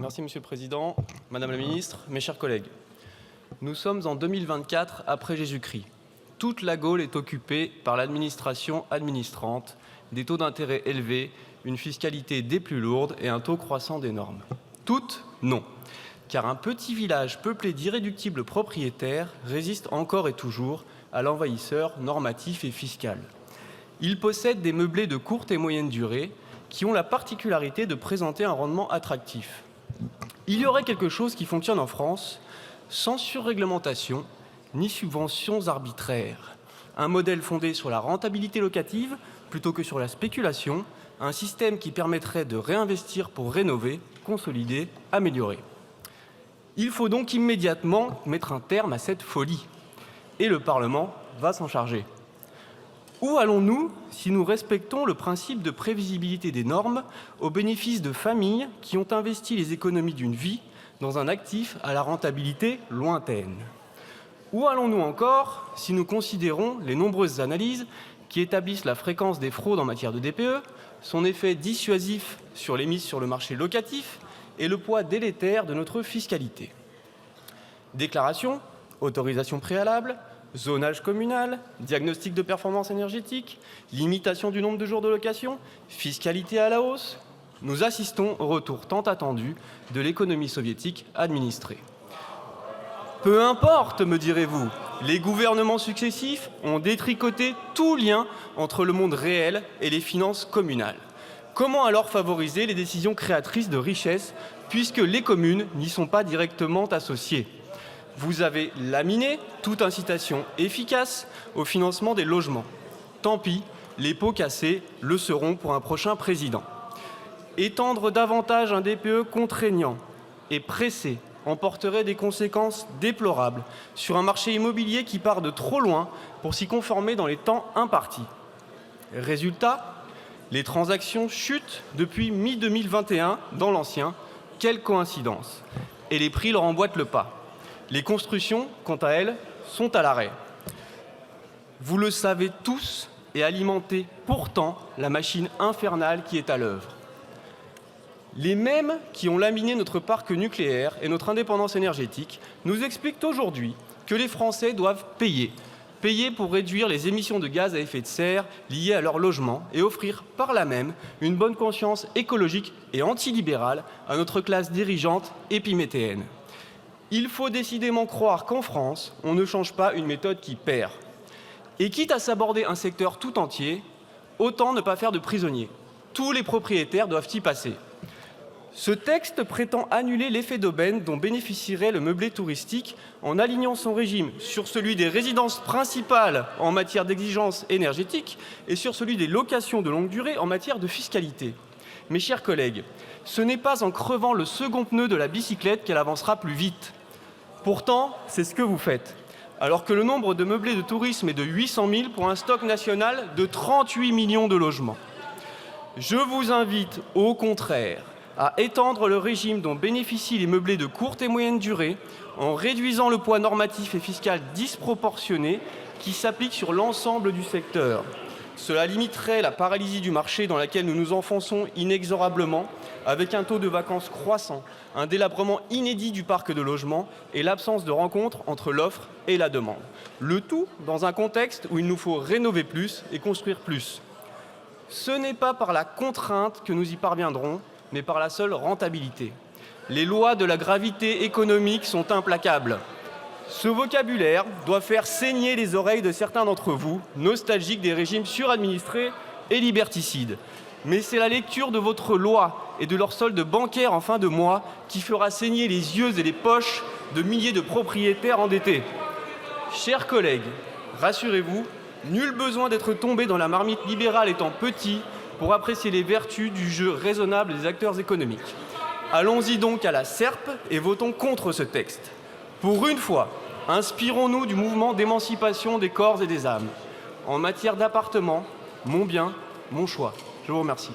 Merci Monsieur le Président, Madame la Ministre, mes chers collègues. Nous sommes en 2024 après Jésus-Christ. Toute la Gaule est occupée par l'administration administrante, des taux d'intérêt élevés, une fiscalité des plus lourdes et un taux croissant des normes. Toutes, non. Car un petit village peuplé d'irréductibles propriétaires résiste encore et toujours à l'envahisseur normatif et fiscal. Il possède des meublés de courte et moyenne durée qui ont la particularité de présenter un rendement attractif. Il y aurait quelque chose qui fonctionne en France sans surréglementation ni subventions arbitraires. Un modèle fondé sur la rentabilité locative plutôt que sur la spéculation, un système qui permettrait de réinvestir pour rénover, consolider, améliorer. Il faut donc immédiatement mettre un terme à cette folie. Et le Parlement va s'en charger. Où allons-nous si nous respectons le principe de prévisibilité des normes au bénéfice de familles qui ont investi les économies d'une vie dans un actif à la rentabilité lointaine? Où allons-nous encore si nous considérons les nombreuses analyses qui établissent la fréquence des fraudes en matière de DPE, son effet dissuasif sur les mises sur le marché locatif et le poids délétère de notre fiscalité? Déclaration, autorisation préalable, zonage communal, diagnostic de performance énergétique, limitation du nombre de jours de location, fiscalité à la hausse. Nous assistons au retour tant attendu de l'économie soviétique administrée. Peu importe, me direz-vous, les gouvernements successifs ont détricoté tout lien entre le monde réel et les finances communales. Comment alors favoriser les décisions créatrices de richesse puisque les communes n'y sont pas directement associées? Vous avez laminé toute incitation efficace au financement des logements. Tant pis, les pots cassés le seront pour un prochain président. Étendre davantage un DPE contraignant et pressé emporterait des conséquences déplorables sur un marché immobilier qui part de trop loin pour s'y conformer dans les temps impartis. Résultat, les transactions chutent depuis mi-2021 dans l'ancien. Quelle coïncidence! Et les prix leur emboîtent le pas. Les constructions, quant à elles, sont à l'arrêt. Vous le savez tous et alimentez pourtant la machine infernale qui est à l'œuvre. Les mêmes qui ont laminé notre parc nucléaire et notre indépendance énergétique nous expliquent aujourd'hui que les Français doivent payer pour réduire les émissions de gaz à effet de serre liées à leur logement et offrir par là même une bonne conscience écologique et antilibérale à notre classe dirigeante épiméthéenne. Il faut décidément croire qu'en France, on ne change pas une méthode qui perd. Et quitte à s'aborder un secteur tout entier, autant ne pas faire de prisonniers. Tous les propriétaires doivent y passer. Ce texte prétend annuler l'effet d'aubaine dont bénéficierait le meublé touristique en alignant son régime sur celui des résidences principales en matière d'exigence énergétique et sur celui des locations de longue durée en matière de fiscalité. Mes chers collègues, ce n'est pas en crevant le second pneu de la bicyclette qu'elle avancera plus vite. Pourtant, c'est ce que vous faites. Alors que le nombre de meublés de tourisme est de 800 000 pour un stock national de 38 millions de logements. Je vous invite, au contraire, à étendre le régime dont bénéficient les meublés de courte et moyenne durée en réduisant le poids normatif et fiscal disproportionné qui s'applique sur l'ensemble du secteur. Cela limiterait la paralysie du marché dans laquelle nous nous enfonçons inexorablement, avec un taux de vacances croissant, un délabrement inédit du parc de logements et l'absence de rencontre entre l'offre et la demande. Le tout dans un contexte où il nous faut rénover plus et construire plus. Ce n'est pas par la contrainte que nous y parviendrons, mais par la seule rentabilité. Les lois de la gravité économique sont implacables. Ce vocabulaire doit faire saigner les oreilles de certains d'entre vous, nostalgiques des régimes suradministrés et liberticides. Mais c'est la lecture de votre loi et de leur solde bancaire en fin de mois qui fera saigner les yeux et les poches de milliers de propriétaires endettés. Chers collègues, rassurez-vous, nul besoin d'être tombé dans la marmite libérale étant petit pour apprécier les vertus du jeu raisonnable des acteurs économiques. Allons-y donc à la serpe et votons contre ce texte. Pour une fois, inspirons-nous du mouvement d'émancipation des corps et des âmes. En matière d'appartement, mon bien, mon choix. Je vous remercie.